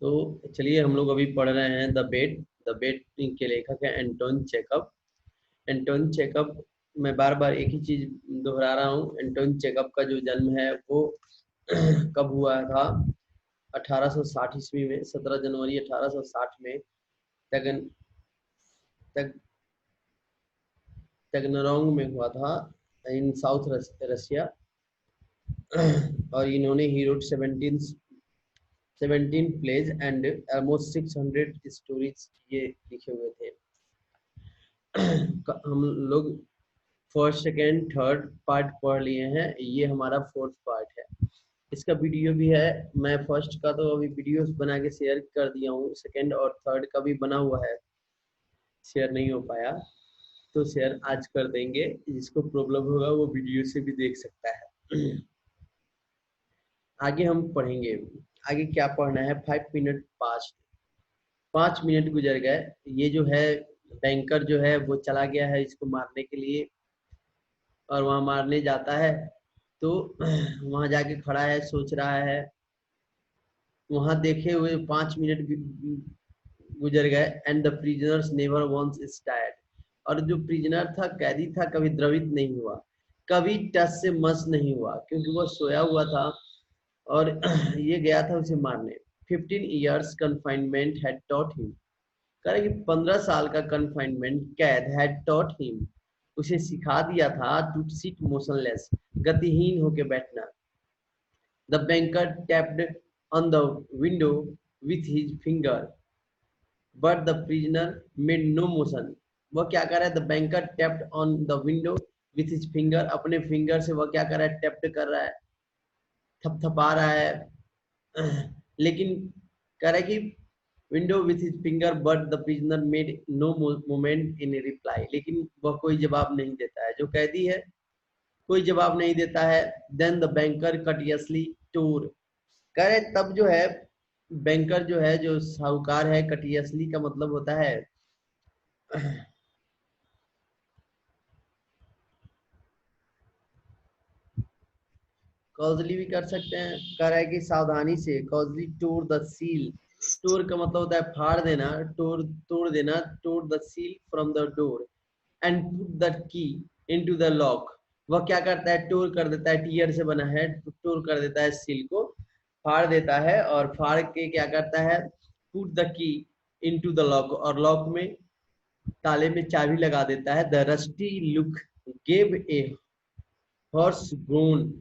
तो चलिए हम लोग अभी पढ़ रहे हैं द बेट के लेखक है एंटोन चेकअप। एंटोन चेकअप, मैं बार बार एक ही चीज दोहरा रहा हूँ। एंटोन चेकअप का जो जन्म है वो कब हुआ था? 1860 ईस्वी में, 17 जनवरी 1860 में तगन तग तगनरोंग में हुआ था, इन साउथ रसिया। और इन्होंने he wrote 17 plays and almost 600 stories ये लिखे हुए थे। हम लोग फर्स्ट सेकेंड थर्ड पार्ट पढ़ लिए हैं, ये हमारा फोर्थ पार्ट है। इसका वीडियो भी है। मैं फर्स्ट का तो अभी वीडियोस बना के शेयर कर दिया हूँ, सेकेंड और थर्ड का भी बना हुआ है, शेयर नहीं हो पाया तो शेयर आज कर देंगे। जिसको प्रॉब्लम होगा वो वीडियो से भी देख सकता है। आगे हम पढ़ेंगे। आगे क्या पढ़ना है? 5 मिनट पास, 5 मिनट गुजर गए। ये जो है बैंकर जो है वो चला गया है इसको मारने के लिए, और वहां मारने जाता है तो वहां जाके खड़ा है, सोच रहा है। वहां देखे हुए 5 मिनट गुजर गए and the prisoners never once is tired. और जो प्रिजनर था, कैदी था, कभी द्रवित नहीं हुआ, कभी टस से मस नहीं हुआ, क्योंकि वो सोया हुआ था और ये गया था उसे मारने। 15 years confinement had taught him, कह कि 15 साल का कन्फाइनमेंट कैद हैड टॉट हिम, उसे सिखा दिया था टू सिट मोशनलेस, गतिहीन होकर बैठना। The banker tapped on the window with his finger but the prisoner made no motion. वह क्या कर रहा है? The banker tapped on the window with his finger, अपने फिंगर से वह क्या कर रहा है? टैप्ड कर रहा है, थपथपा रहा है। लेकिन कह रहा है कि window with his finger but the prisoner made no movement in reply, लेकिन वह कोई जवाब नहीं देता है। जो कैदी है कोई जवाब नहीं देता है। देन द बैंकर कटियसली टूर, कह रहे तब जो है बैंकर जो है, जो साहूकार है, कटियसली का मतलब होता है कॉजली भी कर सकते हैं। कह रहा है कि सावधानी से, कॉजली टूर द सील, टूर का मतलब होता है फाड़ देना, टूर तोड़ देना, tour the seal from the door and put the key into the lock. वह क्या करता है? टूर कर देता है, टीयर से बना है, टूर कर देता है, सील को फाड़ देता है, और फाड़ के क्या करता है? Put the key into the lock, और लॉक में, ताले में चाबी लगा देता है। The rusty look gave a horse grown,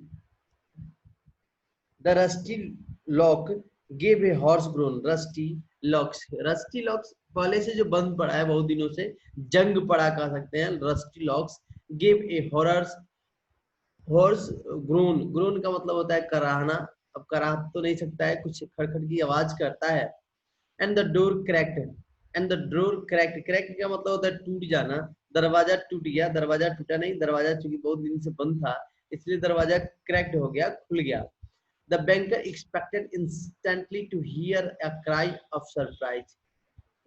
the rusty lock give a horse grown. Rusty locks पहले से जो बंद पड़ा है बहुत दिनों से, जंग पड़ा कह सकते हैं। Rusty locks give a horse horse grown, grown का मतलब होता है कराहना। अब कराह तो नहीं सकता है, कुछ खड़खड़ की आवाज करता है। And the door cracked, and the door cracked, cracked का मतलब होता है टूट जाना। दरवाजा टूट गया, दरवाजा टूटा नहीं, दरवाजा चूंकि बहुत दिन से बंद था इसलिए दरवाजा क्रैक्ड हो गया, खुल गया। The banker expected instantly to hear a cry of surprise.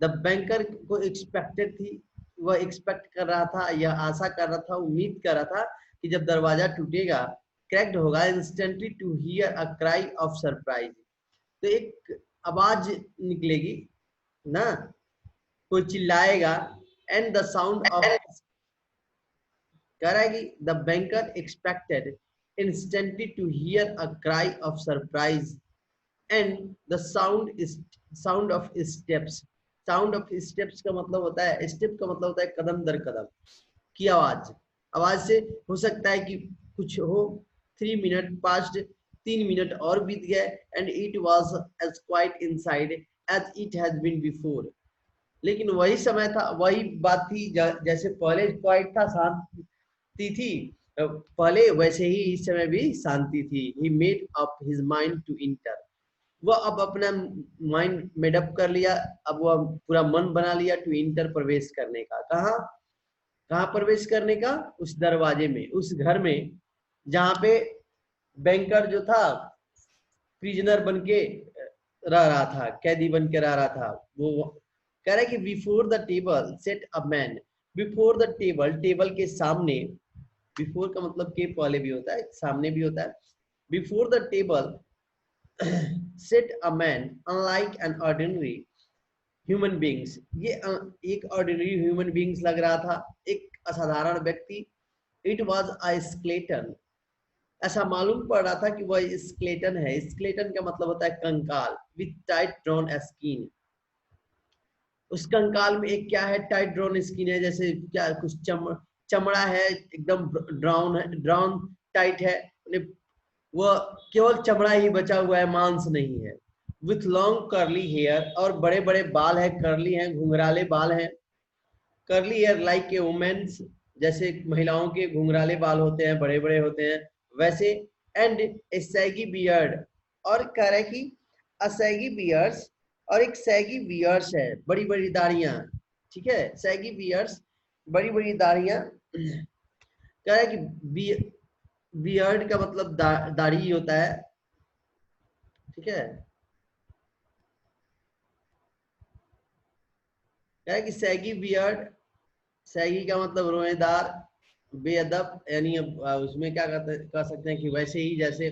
The banker को expected थी, वह expect कर रहा था, यह आशा कर रहा था, उम्मीद कर रहा था कि जब दरवाजा टूटेगा, क्रैक्ड होगा, instantly to hear a cry of surprise, तो एक आवाज निकलेगी ना, कोई चिल्लाएगा। एंड द साउंड ऑफ, कह रहा है कि the banker expected instantly to hear a cry of surprise and the sound of steps. Sound of steps का मतलब होता है, स्टेप का मतलब होता है कदम दर कदम की आवाज। आवाज से हो सकता है कि कुछ हो। 3 मिनट पास्ट, 3 मिनट और बीत गए and it was as quiet inside as it has been before, लेकिन वही समय था, वही बात थी जैसे पहले क्वाइट था, शांति थी पहले, वैसे ही इस समय भी शांति थी। He made up his mind to enter, वह अब अपना माइंड मेडअप कर लिया, अब वह पूरा मन बना लिया टू इंटर, प्रवेश करने का। कहाँ कहाँ प्रवेश करने का? उस दरवाजे में, उस घर में जहाँ पे बैंकर जो था प्रिजनर बन के रह रहा था, कैदी बन के रह रहा था। वो कह रहा है कि before the table set a man, before the table, table के सामने, बिफोर का मतलब के पहले भी होता है, सामने भी होता है। Before the table set a man unlike an ordinary human beings. ये एक ऑर्डिनरी ह्यूमन बींग्स लग रहा था, एक असाधारण व्यक्ति। इट वॉज अ स्केलेटन, ऐसा मालूम पड़ रहा था कि वह स्केलेटन है। स्केलेटन का मतलब होता है कंकाल, विथ टाइट ड्रॉन स्किन। उस कंकाल में एक क्या है, टाइट ड्रॉन स्किन है, जैसे क्या कुछ चमड़ा है, एकदम ड्राउन है, ड्राउन टाइट है, वह केवल चमड़ा ही बचा हुआ है, मांस नहीं है। विथ लॉन्ग कर्ली हेयर, और बड़े बड़े बाल है, कर्ली हैं, घुंघराले बाल हैं। Curly hair like a women's, जैसे महिलाओं के घुंघराले बाल होते हैं, बड़े बड़े होते हैं वैसे। एंड ए सैगी बियर्ड, और कह रहे कि अ सैगी बियर्ड्स, और एक सैगी बियर्ड्स है, बड़ी बड़ी दाढ़ियां। ठीक है, सैगी बियर्ड्स, बड़ी बड़ी दाढ़ियां। कह रहे कि बियर्ड का मतलब दाढ़ी होता है। ठीक है, कह रहे कि सैगी बियर्ड, सैगी का मतलब रोएदार, बेअदब, यानी उसमें क्या कह सकते हैं कि वैसे ही जैसे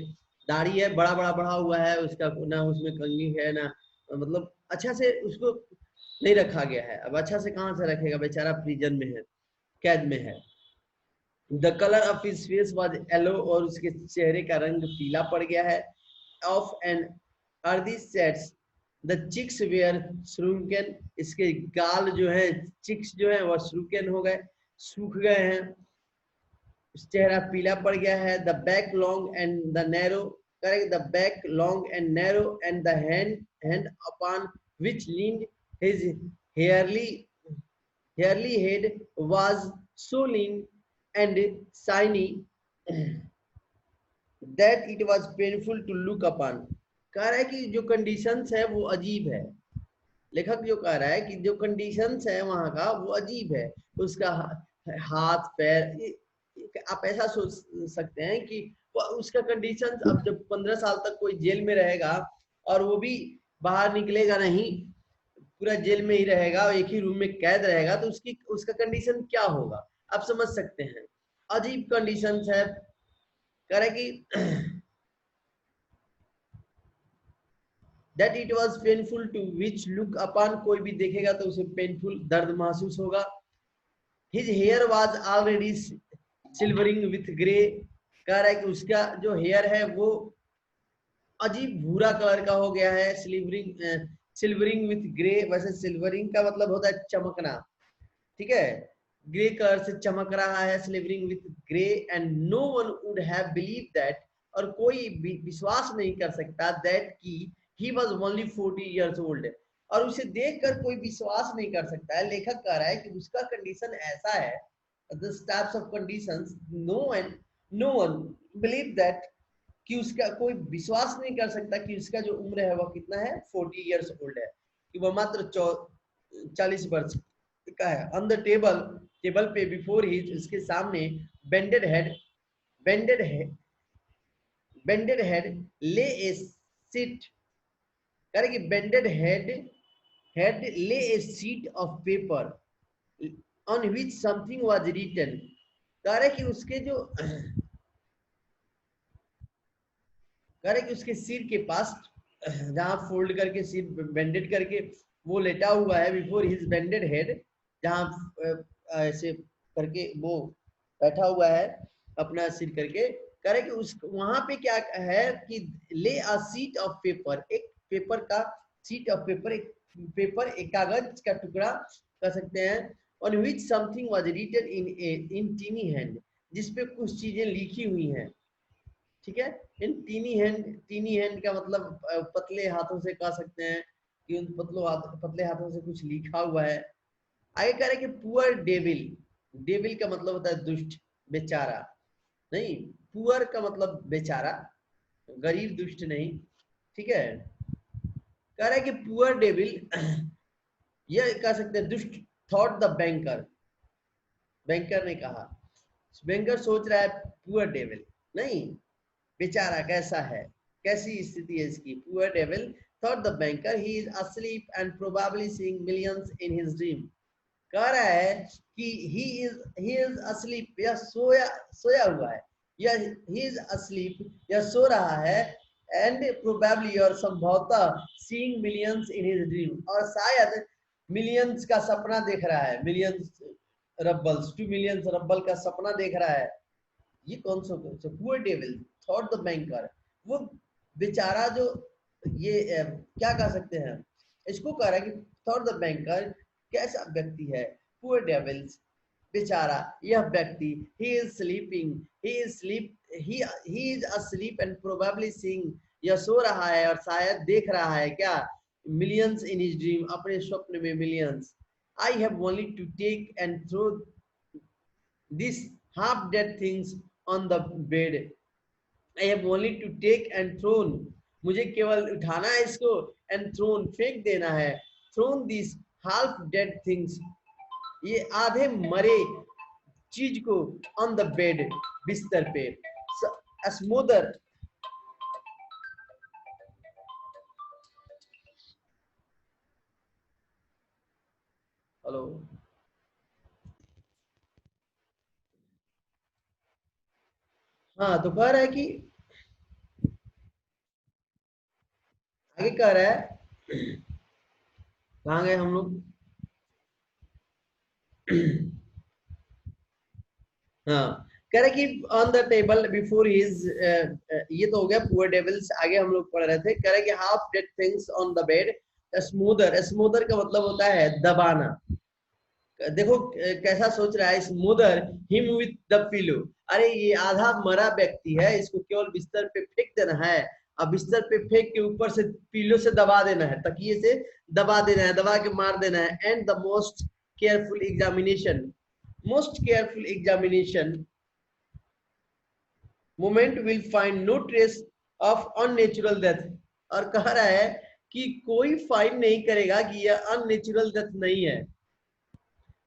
दाढ़ी है, बड़ा बड़ा बढ़ा हुआ है उसका, ना उसमें कंघी है ना, मतलब अच्छा से उसको नहीं रखा गया है। अब अच्छा से कहाँ से रखेगा, बेचारा प्रिजन में है, कैद में है। The colour of his face was yellow, और उसके चेहरे का रंग पीला पड़ गया है। Of an earthy sets the cheeks were shrunken, इसके गाल जो है, चिक्स जो है वह श्रुकन हो गए, सूख गए हैं, चेहरा पीला पड़ गया है। The back long and the narrow, correct, the back long and narrow, and the hand upon which leaned his हेयरली हेयरली head was so lean and shiny that it was painful to look upon। कह रहा है कि जो conditions है वो अजीब है। लेखक जो कह रहा है कि जो कंडीशंस है वहां का वो अजीब है। उसका हाथ पैर, आप ऐसा सोच सकते हैं कि उसका कंडीशंस, अब जब 15 साल तक कोई जेल में रहेगा और वो भी बाहर निकलेगा नहीं, पूरा जेल में ही रहेगा और एक ही रूम में कैद रहेगा, तो उसका कंडीशन क्या होगा, आप समझ सकते हैं। अजीब कंडीशंस है। कह रहे कि that it was painful to which look upon, कोई भी देखेगा तो उसे पेनफुल, दर्द महसूस होगा। His hair was already silvering with grey, कह रहा है कि उसका जो हेयर है वो अजीब भूरा कलर का हो गया है। सिल्वरिंग विथ ग्रे, वैसे सिल्वरिंग का मतलब होता है चमकना, ठीक है, ग्रे कलर से चमक रहा है, slivering with grey. And no one would have believe that, और कोई भी विश्वास नहीं कर सकता दैट कि he was only 40 years old, और उसे देखकर कोई विश्वास नहीं कर सकता है। लेखक कह रहा है कि उसका कंडीशन ऐसा है, this types of conditions, no one believe that, कि उसका कोई विश्वास नहीं कर सकता कि उसका जो उम्र है वह कितना है, 40 इयर्स ओल्ड है, कि वह मात्र 40 वर्ष का है। ऑन द टेबल, टेबल पे बिफोर हिज, उसके सामने, bended head, bended head, bended head lay a sheet, करे कि bended head lay a sheet of paper on which something was written. कह रहे कि उसके जो, कह रहे कि उसके सिर के पास, जहां फोल्ड करके सिर बेंडेड करके वो लेटा हुआ है, बिफोर हिज बेंडेड हेड, जहां ऐसे करके वो बैठा हुआ है अपना सिर करके। कह रहे कि उस वहां पे क्या है कि lay a sheet of paper, एक पेपर का सीट ऑफ पेपर, एक पेपर, एक कागज का टुकड़ा कह सकते हैं, on which something was written in tiny hand, जिसपे कुछ चीजें लिखी हुई हैं। ठीक है, इन टीनी हैंड का मतलब पतले हाथों से कह सकते हैं कि उन पतले हाथों से कुछ लिखा हुआ है। आगे कह रहे कि पुअर डेविल, डेविल का मतलब होता है दुष्ट, बेचारा नहीं, पुअर का मतलब बेचारा, गरीब, दुष्ट नहीं। ठीक है, कह रहे कि पुअर डेविल, यह कह सकते हैं दुष्ट, थॉट द बैंकर, बैंकर ने कहा, बैंकर सोच रहा है, पुअर डेविल नहीं, बेचारा कैसा है, कैसी स्थिति है इसकी। Poor devil thought the banker he is asleep and probably seeing millions in his dream। कह रहा है कि he is asleep, यह सोया सोया हुआ है, यह he is asleep, यह सो रहा है एंड प्रोबेबली और संभवतः seeing millions in his dream, और शायद मिलियंस का सपना देख रहा है, मिलियंस रब्बल्स, 2 मिलियंस रब्बल का सपना देख रहा है। ये कौन सा poor devil thought the banker, वो बेचारा जो ये क्या कह सकते हैं, इसको कह रहा है कि थॉट द बैंकर कैसा व्यक्ति है, पुअर डेविल्स बेचारा यह व्यक्ति, he is sleeping, he is asleep and probably seeing, यह सो रहा है और शायद देख रहा है क्या, millions in his dream, अपने स्वप्न में millions. I have only to take and throw these half dead things on the bed. I have only to take and thrown, मुझे केवल उठाना है इसको, and thrown फेंक देना है, thrown these half dead things, ये आधे मरे चीज को ऑन द बेड, बिस्तर पे, स्मूदर, हेलो, हाँ तो कह रहा है कि आगे कह रहा है, कहाँ गए हम लोग, हाँ कह रहा है कि on the table before his, ये तो हो गया पुअर डेविल्स, आगे हम लोग पढ़ रहे थे, कह रहा है कि half dead things on the bed, smoother, smoother का मतलब होता है दबाना, देखो कैसा सोच रहा है, smoother him with the pillow, अरे ये आधा मरा व्यक्ति है, इसको केवल बिस्तर पे फेंक देना है, अब बिस्तर पे फेंक के ऊपर से पिलो से दबा देना है, तकिए से दबा देना है, दबा के मार देना है, and the most careful examination moment will find no trace of unnatural death, और कह रहा है कि कोई फाइंड नहीं करेगा कि यह अननेचुरल डेथ नहीं है,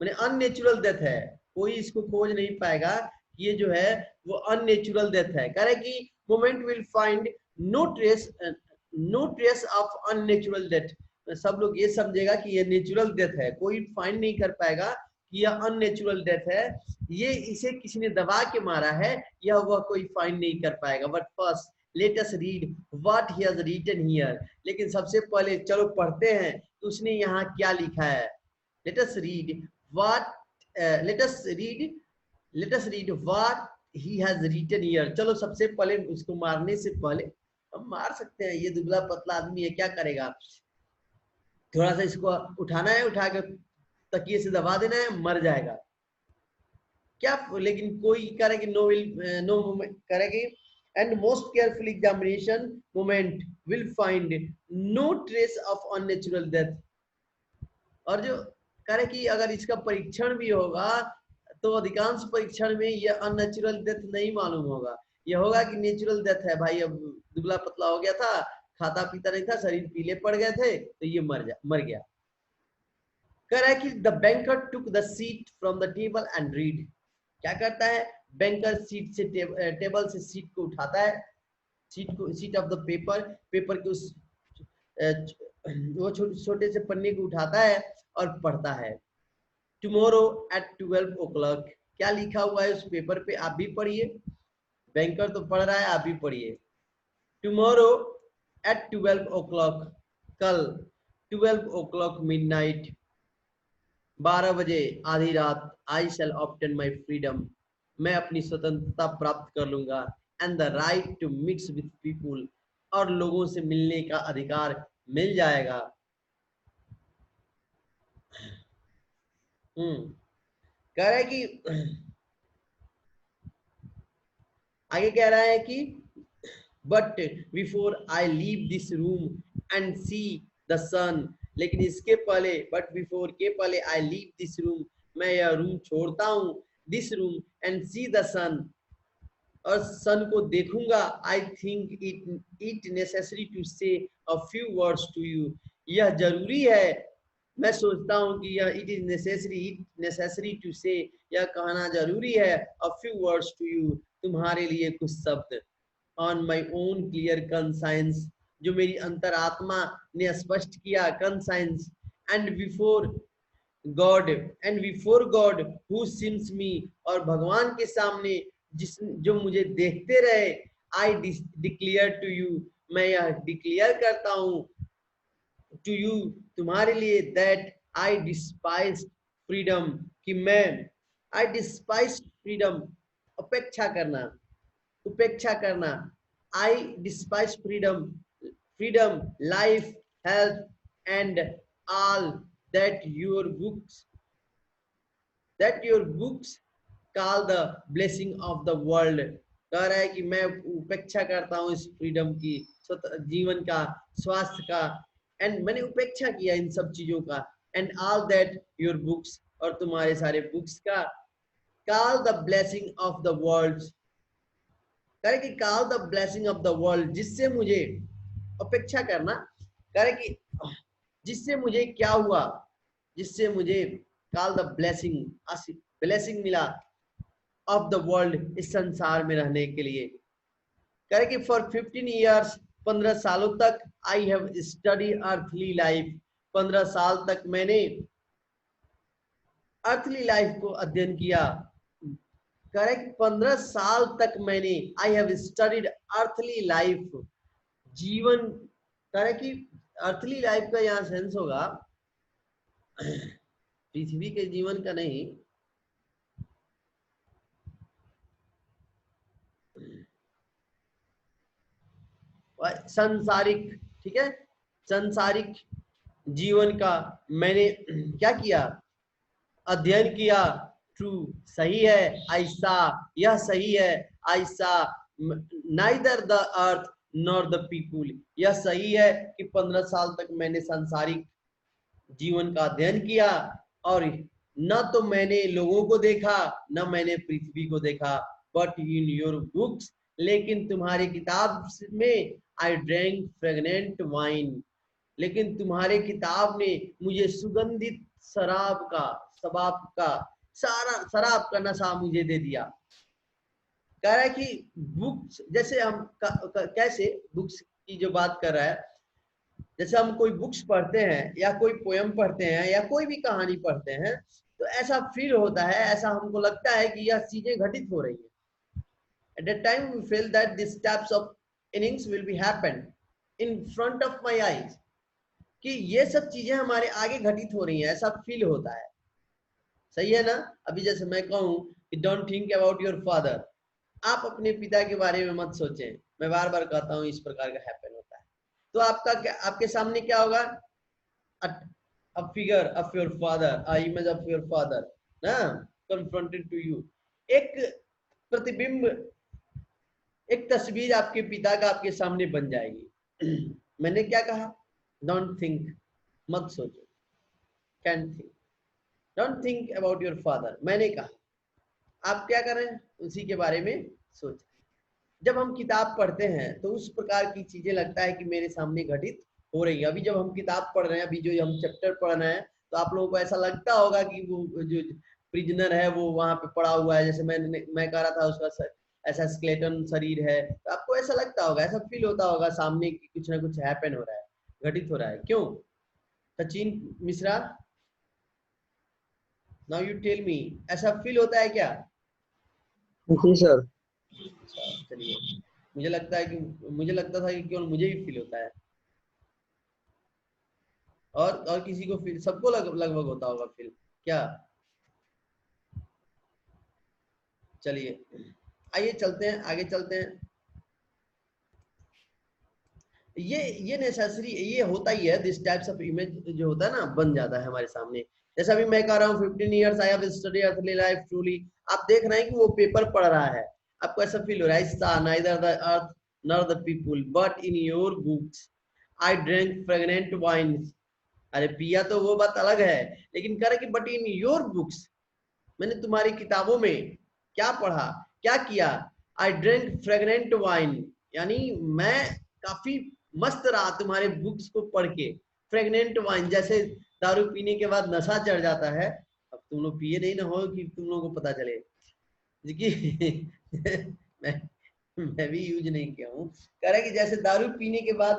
मैंने अननेचुरल डेथ है, कोई इसको खोज नहीं पाएगा कि ये जो है वो अननेचुरल डेथ है, कह रहे कि moment will find no trace of unnatural death, सब लोग ये समझेगा कि ये नेचुरल डेथ है, कोई फाइंड नहीं कर पाएगा कि यह अननेचुरल डेथ है, ये इसे किसी ने दबा के मारा है, यह वह कोई फाइंड नहीं कर पाएगा। But first let us read what he has written here, लेकिन सबसे पहले चलो पढ़ते हैं तो उसने यहाँ क्या लिखा है। Late us read what let us read what he has written here, चलो सबसे पहले उसको मारने से पहले, हम मार सकते हैं, ये दुबला पतला आदमी है, क्या करेगा, थोड़ा सा इसको उठाना है, उठा के तकिए से दबा देना है, मर जाएगा क्या, लेकिन कोई करेगी नो करेगी, and most careful examination moment will find no trace of unnatural death, और जो करे कि अगर इसका परीक्षण भी होगा तो अधिकांश परीक्षण में ये अननेचुरल डेथ नहीं मालूम होगा, ये होगा कि नेचुरल डेथ है, भाई अब दुबला पतला हो गया था, खाता पीता नहीं था, शरीर पीले पड़ गए थे तो ये मर गया। कह रहा है कि the banker took the seat from the table and read, क्या करता है बैंकर सीट से टेबल से सीट को उठाता है, सीट ऑफ द पेपर के उस वो छोटे से पन्ने को उठाता है और पढ़ता है, टुमारो एट 12 o'clock, क्या लिखा हुआ है उस पेपर पे, आप भी पढ़िए, बैंकर तो पढ़ रहा है, आप भी पढ़िए, टुमारो एट 12 o'clock, कल 12 o'clock midnight, 12 बजे आधी रात, आई शैल ऑब्टेन माई फ्रीडम, मैं अपनी स्वतंत्रता प्राप्त कर लूंगा, and the right to mix with people, और लोगों से मिलने का अधिकार मिल जाएगा। कह रहा है कि आगे कह रहा है कि but before I leave this room and see the sun, लेकिन इसके पहले, बट बिफोर के पहले, आई लीव दिस रूम, मैं यह रूम छोड़ता हूँ, this room and see the sun, और सन को देखूंगा, I think it necessary to say a few words to you, यह जरूरी है, मैं सोचता हूँ कि यह इट नेसेसरी टू से, यह कहना जरूरी है, a few words to you, तुम्हारे लिए कुछ शब्द, on my own clear conscience, जो मेरी अंतरात्मा ने स्पष्ट किया, conscience, and before God who seems me, और भगवान के सामने जो मुझे देखते रहे, आई डिक्लेयर टू यू मैं यह डिक्लेयर करता हूँ टू यू, तुम्हारे लिए, दैट आई डिस्पाइज फ्रीडम, कि मैं, आई डिस्पाइज फ्रीडम, उपेक्षा करना, उपेक्षा करना, I despise freedom, freedom, life, health and all that your books, that your books call the blessing of the world। कह रहा है कि मैं उपेक्षा करता हूँ इस फ्रीडम की, जीवन का, स्वास्थ्य का, एंड मैंने उपेक्षा किया इन सब चीजों का, and all that your books, और तुम्हारे सारे बुक्स का, call the blessing of the world, करे कि call the blessing of the world, जिससे मुझे उपेक्षा करना, करे कि जिससे मुझे क्या हुआ, जिससे मुझे कॉल द ब्लेसिंग, ब्लेसिंग मिला ऑफ द वर्ल्ड, इस संसार में रहने के लिए। करे कि फॉर 15 ईयर्स, 15 सालों तक, I have study earthly life, 15 साल तक मैंने अर्थली लाइफ को अध्ययन किया। करेक्ट, 15 साल तक मैंने, I have studied earthly life, जीवन, करेक्ट कि अर्थली लाइफ का यहाँ सेंस होगा पृथ्वी के जीवन का नहीं, संसारिक, ठीक है, संसारिक जीवन का मैंने क्या किया, अध्ययन किया। ट्रू, सही है, ऐसा, यह सही है, ऐसा, neither the earth nor the people, यह सही है कि 15 साल तक मैंने सांसारिक जीवन का अध्ययन किया, और न तो मैंने लोगों को देखा, न मैंने पृथ्वी को देखा, बट इन योर बुक्स, लेकिन तुम्हारी किताब में, आई ड्रैंक फ्रेगनेंट वाइन, लेकिन तुम्हारे किताब ने मुझे सुगंधित शराब का सारा शराब का नशा मुझे दे दिया। कह रहा है कि बुक्स, जैसे हम कैसे बुक्स की जो बात कर रहा है, जैसे हम कोई बुक्स पढ़ते हैं या कोई पोयम पढ़ते हैं या कोई भी कहानी पढ़ते हैं, तो ऐसा फील होता है, ऐसा हमको लगता है कि यह चीजें घटित हो रही है। At that time we feel that these types of innings will be happen in front of my eyes, कि ये सब चीजें हमारे आगे घटित हो रही हैं, ऐसा फील होता है। सही है ना? अभी जैसे मैं कहूँ कि don't think about your father, आप अपने पिता के बारे में मत सोचें, मैं बार बार कहता हूँ इस प्रकार का हैपन होता है, तो आपका क्या, आपके सामने क्या होगा, a figure of your father, a image of your father ना confronted to you, एक प्रतिबिंब, एक तस्वीर आपके पिता का आपके सामने बन जाएगी। मैंने क्या कहा, डोंट थिंक, मत सोचो, can think, don't think about your father, मैंने कहा, आप क्या करें, उसी के बारे में सोच। जब हम किताब पढ़ते हैं तो उस प्रकार की चीजें लगता है कि मेरे सामने घटित हो रही है। अभी जब हम किताब पढ़ रहे हैं, अभी जो हम चैप्टर पढ़ रहे हैं, तो आप लोगों को ऐसा लगता होगा कि वो जो प्रिजनर है वो वहां पे पड़ा हुआ है, जैसे मैं कह रहा था उसका ऐसा स्केलेटन शरीर है, तो आपको ऐसा लगता होगा, ऐसा फील होता होगा सामने कि कुछ ना कुछ हैपन हो रहा है, घटित हो रहा है। क्यों Sachin Mishra, now you tell me, ऐसा फील होता है क्या? जी सर। चलिए, मुझे लगता था कि केवल मुझे ही फील होता है, और किसी को फील, सबको लगभग होता होगा फील क्या? चलिए आइए चलते हैं, आगे चलते हैं। ये नेसेसरी, ये होता ही है, दिस टाइप्स ऑफ इमेज जो होता है ना, बन जाता है हमारे सामने। जैसा अभी मैं कह रहा हूँ 15 years I have studied earthly life truly, आप देख रहे हैं कि वो पेपर पढ़ रहा है, आपको ऐसा फील हो रहा है, neither the earth nor the people but in your books I drink fragrant wines, अरे पिया तो वो बात अलग है, लेकिन कह रहे कि बट इन योर बुक्स, मैंने तुम्हारी किताबों में क्या पढ़ा, क्या किया, आई ड्रिंक फ्रेगनेंट वाइन, यानी मैं काफी मस्त रहा तुम्हारे बुक्स को पढ़ के। फ्रेगनेंट वाइन, जैसे दारू पीने के बाद नशा चढ़ जाता है, अब तुम लोग पिए नहीं ना हो कि तुम लोगों को पता चले मैं भी यूज नहीं किया हूँ। कह रहा है कि जैसे दारू पीने के बाद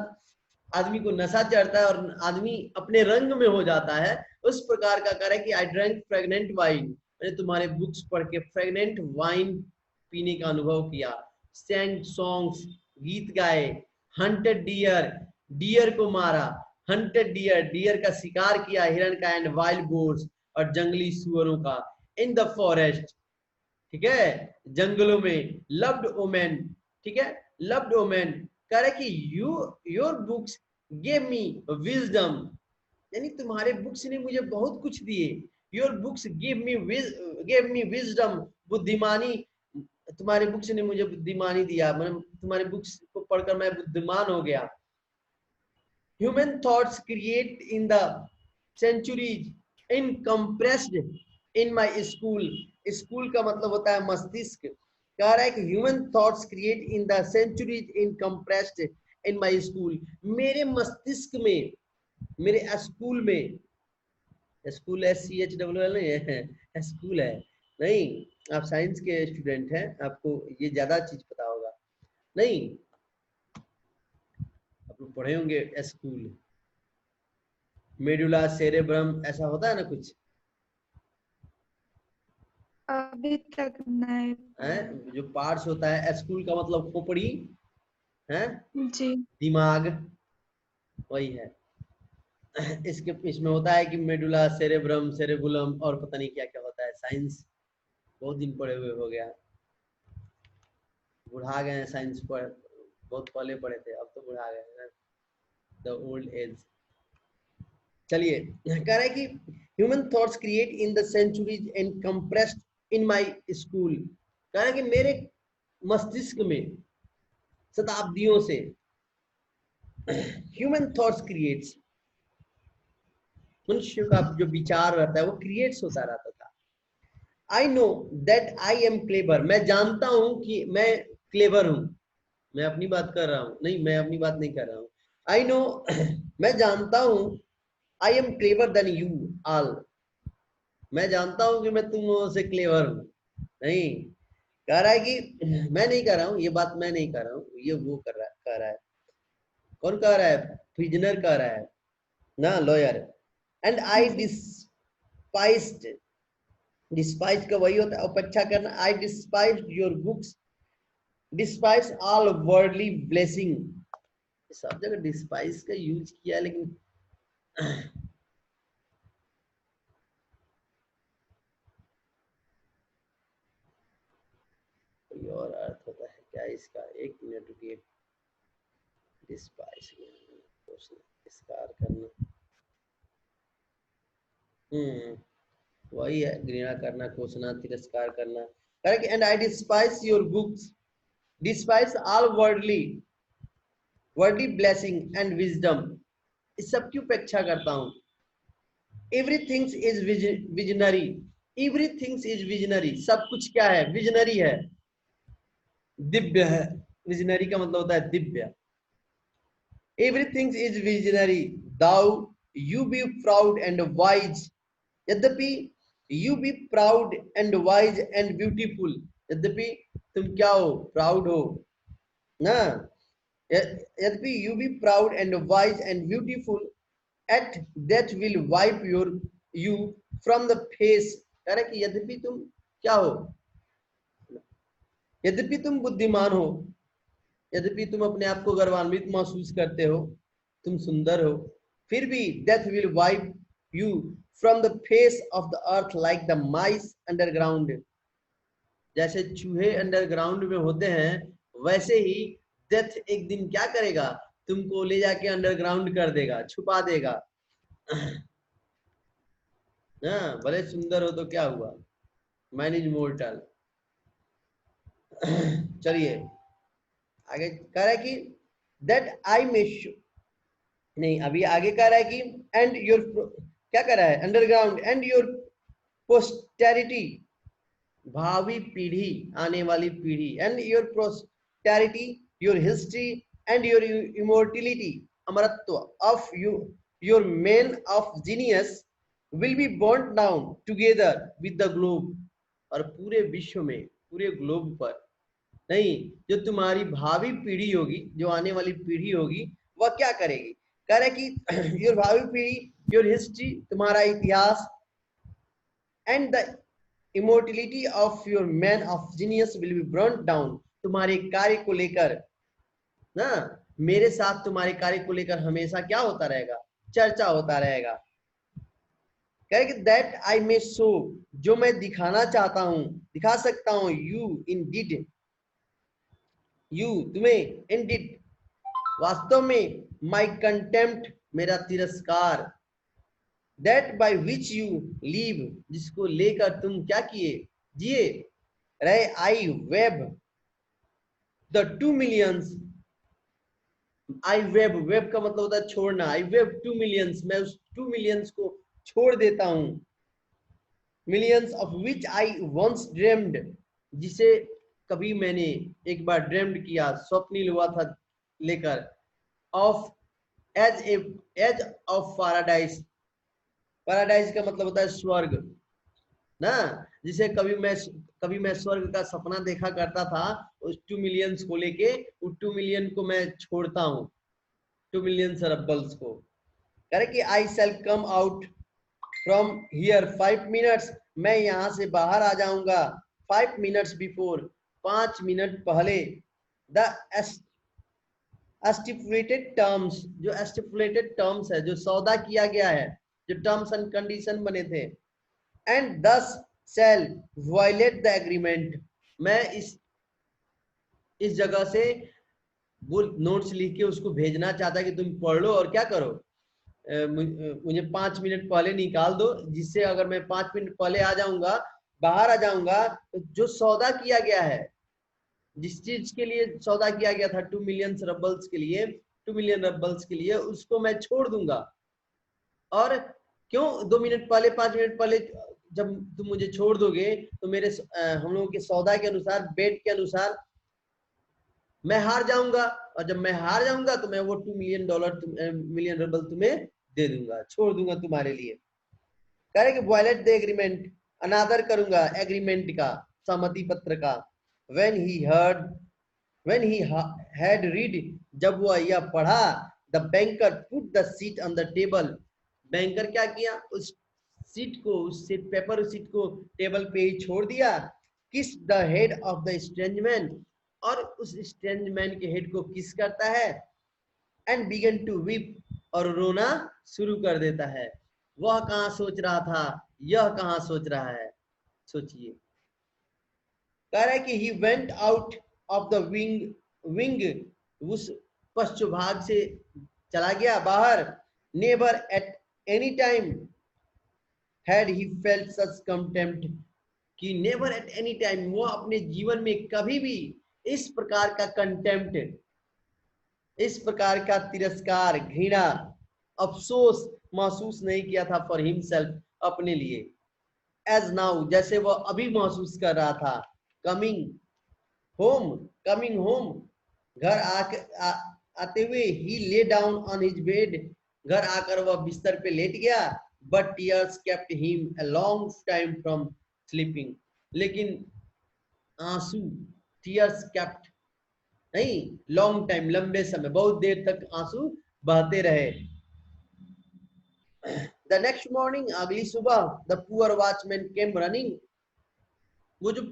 आदमी को नशा चढ़ता है और आदमी अपने रंग में हो जाता है, उस प्रकार का कह रहा है कि आई ड्रैंक फ्रेगनेंट वाइन, मैंने तुम्हारे बुक्स पढ़ के फ्रेगनेंट वाइन पीने का अनुभव किया। सैंग सॉन्ग्स, गीत गाए, हंटेड डियर, डियर को मारा, हंटेड डियर, डियर का शिकार किया, हिरण का, एंड वाइल्ड गोट्स और जंगली सुअरों का, इन द फॉरेस्ट, ठीक है, जंगलों में, लव्ड ओमेन, ठीक है, लव्ड ओमेन, कह रहे कि you your books gave me wisdom, यानी तुम्हारे बुक्स ने मुझे बहुत कुछ दिए, your books give me wisdom, बुद्धिमानी, तुम्हारे बुक्स ने मुझे बुद्धिमानी दिया, मतलब तुम्हारे बुक्स को पढ़कर मैं बुद्धिमान हो गया। Human thoughts create in the centuries in compressed in my school, school का मतलब होता है मस्तिष्क, कह रहा है कि human thoughts create in the centuries in compressed in my school, मेरे मस्तिष्क में, मेरे स्कूल में, स्कूल SCHWL नहीं है, स्कूल है, नहीं आप साइंस के स्टूडेंट हैं, आपको ये ज्यादा चीज पता होगा, नहीं आप लोग पढ़े होंगे स्कूल, मेडुला सेरेब्रम ऐसा होता है ना कुछ, अभी तक नहीं है जो पार्ट्स होता है, स्कूल का मतलब खोपड़ी है, जी। दिमाग, वही है। इसके इसमें होता है कि मेडुला सेरेब्रम, सेरेबुलम और पता नहीं क्या क्या होता है, साइंस बहुत दिन पढ़े हुए हो गया, बुढ़ा गए हैं साइंस पढ़, बहुत पहले पढ़े थे, अब तो बुढ़ा गए हैं, द ओल्ड एज। चलिए, कह रहा है कि human thoughts create in the centuries and compressed in my school, कह रहा है कि मेरे मस्तिष्क में शताब्दियों से ह्यूमन थॉट्स क्रिएट्स, मनुष्य का जो विचार रहता है वो क्रिएट्स होता रहता था। I know that I am clever, मैं जानता हूं कि मैं क्लेवर हूं, मैं अपनी बात कर रहा हूं, नहीं मैं अपनी बात नहीं कर रहा हूं, आई नो मैं जानता हूं, I am clever then you all, मैं जानता हूं कि मैं तुम से क्लेवर हूं, नहीं कह रहा है कि मैं नहीं कर रहा हूं, ये बात मैं नहीं कर रहा हूं, ये वो कह रहा है, कौन कह रहा है, प्रिजनर कह रहा है ना, lawyer, and I despised, despise का वही होता है उपेक्षा करना, I despise your books, despise all worldly blessing, सब जगह डिस्पाइस का यूज किया, लेकिन कोई और अर्थ होता है क्या इसका, एक मिनट रुकिए, डिस्पाइस तिरस्कार करना, वही है, घृणा करना, कोसना, तिरस्कार करना, correct, and I despise your books, despise all worldly blessing and wisdom, इस सब की उपेक्षा करता हूं, everything is visionary, everything is visionary, सब कुछ क्या है, विजनरी है, दिव्य है, विजनरी का मतलब होता है दिव्य, everything is visionary, thou you be proud and wise, यद्यपि you be proud and wise and beautiful, यद्यपि तुम क्या हो, प्राउड हो ना, यद्यपि you be proud and wise and beautiful, at that will wipe your you from the face, कह रहे कि यद्यपि तुम क्या हो, यद्यपि तुम बुद्धिमान हो, यद्यपि तुम अपने आप को गर्वान्वित महसूस करते हो, तुम सुंदर हो, फिर भी death will wipe you from the face of the earth like the mice underground, जैसे चूहे अंडरग्राउंड में होते हैं, वैसे ही डेथ एक दिन क्या करेगा, तुमको ले जाके अंडरग्राउंड कर देगा, छुपा देगा। हाँ, भले सुंदर हो तो क्या हुआ, मैन इज मोर्टल। चलिए आगे कह रहा है कि दैट आई मे, नहीं अभी आगे कह रहा है कि एंड योर, क्या कह रहा है, अंडरग्राउंड, एंड योर पोस्टेरिटी, भावी पीढ़ी, आने वाली पीढ़ी, and your posterity, your history and your immortality, अमरत्व of you, your man of genius will be bound down together with the globe, और पूरे विश्व में, पूरे ग्लोब पर, नहीं जो तुम्हारी भावी पीढ़ी होगी, जो आने वाली पीढ़ी होगी, वह क्या करेगी, कह रहे कि योर भावी पीढ़ी, योर हिस्ट्री, तुम्हारा इतिहास, and the immortality of your man of genius will be bound down, तुम्हारे कार्य को लेकर ना मेरे साथ तुम्हारे कार्य को लेकर हमेशा क्या होता रहेगा, चर्चा होता रहेगा। कहेंगे दैट आई मे शो, जो मैं दिखाना चाहता हूं, दिखा सकता हूं, यू इंडीड, यू तुम्हें, इंडीड वास्तव में, माई कंटेम्प्ट मेरा तिरस्कार, that by which you live जिसको लेकर तुम क्या किए, जिए रहे, I weave the 2 millions, I weave, weave का मतलब होता है छोड़ना, आई वेब 2 मिलियंस, मैं उस 2 मिलियंस को छोड़ देता हूं, millions of which I once dreamed, जिसे कभी मैंने एक बार ड्रीम्ड किया, स्वप्निल हुआ था लेकर, of age a, age of paradise, paradise का मतलब होता है स्वर्ग ना, जिसे कभी मैं स्वर्ग का सपना देखा करता था, उस 2 मिलियंस को लेके, उस 2 मिलियन को मैं छोड़ता हूँ, 2 मिलियन रबल्स को। करे कि I shall come out from here 5 minutes, मैं यहाँ से बाहर आ जाऊंगा 5 मिनट्स बिफोर, 5 मिनट पहले, द स्टिपुलेटेड टर्म्स, जो स्टिपुलेटेड टर्म्स है, जो सौदा किया गया है, जो टर्म्स एंड कंडीशन बने थे, एंड दस शैल वायलेट द एग्रीमेंट, मैं इस जगह से वो नोट्स लिख के उसको भेजना चाहता है कि तुम पढ़ लो और क्या करो, मुझे 5 मिनट पहले निकाल दो, जिससे अगर मैं 5 मिनट पहले आ जाऊंगा, बाहर आ जाऊंगा, तो जो सौदा किया गया है, जिस चीज के लिए सौदा किया गया था 2 मिलियन रबल्स के लिए, 2 मिलियन रबल्स के लिए, उसको मैं छोड़ दूंगा। और क्यों 2 मिनट पहले, 5 मिनट पहले, जब तुम मुझे छोड़ दोगे तो मेरे हम लोगों के सौदा के अनुसार, बेट के अनुसार मैं हार जाऊंगा, और जब मैं हार जाऊंगा तो मैं वो $2 मिलियन, मिलियन रबल तुम्हें दे दूंगा, छोड़ दूंगा तुम्हारे लिए। कह रहे कि वायलेट द एग्रीमेंट, अनादर करूंगा एग्रीमेंट का, सहमति पत्र का। व्हेन ही हैड रीड, जब वह यह पढ़ा, the banker put the seat on the table, banker क्या किया, उस सीट को, उस सीट पेपर, उस सीट को टेबल पे ही छोड़ दिया, किस the head of the strange man, और उस स्ट्रेंज मैन के हेड को किस करता है, एंड बिगन टू वीप, और रोना शुरू कर देता है। वह कहां सोच रहा था, यह कहां सोच रहा है, सोचिए। कह रहा है कि he went out of the wing, उस पश्चिम भाग से चला गया बाहर, never at any time had he felt such contempt, कि नेवर एट एनी टाइम, वो अपने जीवन में कभी भी इस प्रकार का कंटेम्प्ट, इस प्रकार का तिरस्कार, घृणा, अफसोस महसूस नहीं किया था फॉर हिमसेल्फ, अपने लिए, एज नाउ, जैसे वह अभी महसूस कर रहा था, कमिंग होम, कमिंग होम, घर आते हुए, ही lay down on his bed, घर आकर वह बिस्तर पे लेट गया, but tears kept him a long time from sleeping, लेकिन आंसू, टीयर्स केप्ट, नहीं, लॉन्ग टाइम, लंबे समय, बहुत देर तक आंसू बहते रहे। द नेक्स्ट मॉर्निंग, अगली सुबह, the poor watchman came running, वो जो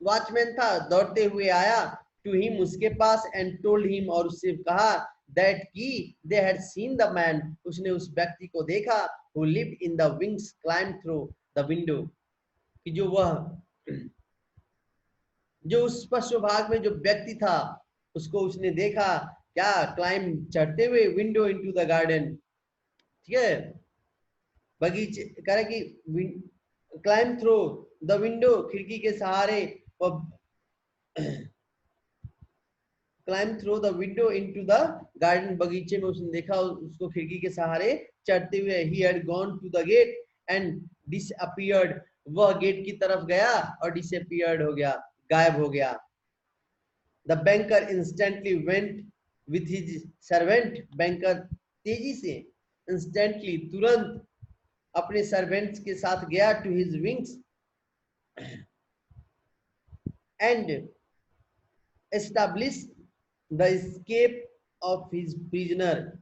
वॉचमैन था दौड़ते हुए आया, टू हिम, उसके पास, एंड टोल्ड हिम, और उससे कहा, दैट की they had seen the man, उसने उस व्यक्ति को देखा, who lived in the wings, climb through the window, कि जो उस पश्चिम भाग में जो व्यक्ति था, उसको उसने देखा, क्या, क्लाइम, चढ़ते हुए, विंडो इनटू द गार्डन, ठीक है, बगीचे, कह रहे कि क्लाइम थ्रू द विंडो, खिड़की के सहारे, और climb through the window into the garden, बगीचे में उसने देखा, उसको खिड़की के सहारे चढ़ते हुए, he had gone to the gate and disappeared, वह गेट की तरफ गया और डिसअपीयर्ड हो गया, गायब हो गया। The banker instantly went with his servant, banker तेजी से, इंस्टेंटली, तुरंत, अपने सर्वेंट्स के साथ गया, to his wings, and establish the escape of his prisoner.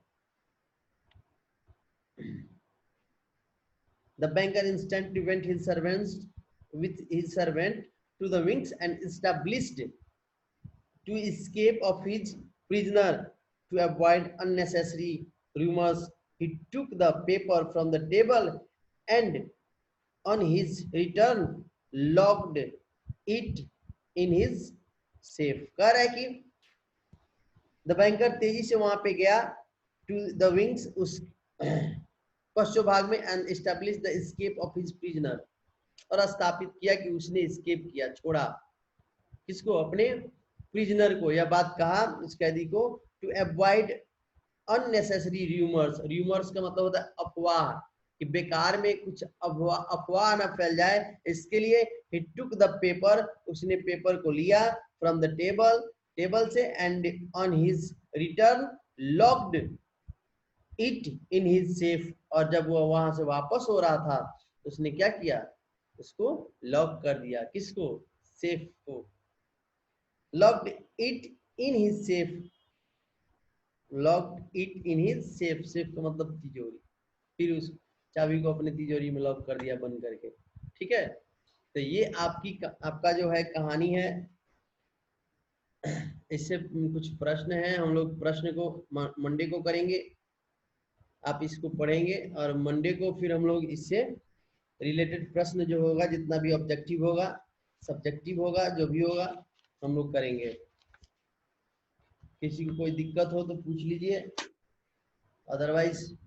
The banker instantly went his servants with his servant to the wings and established to escape of his prisoner. to avoid unnecessary rumors, he took the paper from the table and on his return locked it in his safe. कह रहा है कि the banker तेजी से वहां पे गया to the wings, उस पश्चिम भाग में, and establish the escape of his prisoner, और स्थापित किया कि उसने एस्केप किया, छोड़ा किसको, अपने प्रिजनर को, यह बात कहा उस कैदी को, to avoid unnecessary rumours, rumours का मतलब होता है अफवाह, कि बेकार में कुछ अफवाह ना फैल जाए, इसके लिए ही टुक द पेपर, उसने पेपर को लिया फ्रॉम द टेबल से, and on his return locked it in his safe, और जब वो वहां से वापस हो रहा था उसने क्या किया, उसको लॉक कर दिया, किसको, सेफ को, locked it in his safe, locked it in his safe, safe का मतलब तिजोरी, फिर उस चाबी को अपने तिजोरी में लॉक कर दिया बंद करके। ठीक है, तो ये आपका जो है कहानी है। इससे कुछ प्रश्न हैं, हम लोग प्रश्न को मंडे को करेंगे, आप इसको पढ़ेंगे, और मंडे को फिर हम लोग इससे रिलेटेड प्रश्न जो होगा, जितना भी ऑब्जेक्टिव होगा, सब्जेक्टिव होगा, जो भी होगा हम लोग करेंगे। किसी को कोई दिक्कत हो तो पूछ लीजिए, अदरवाइज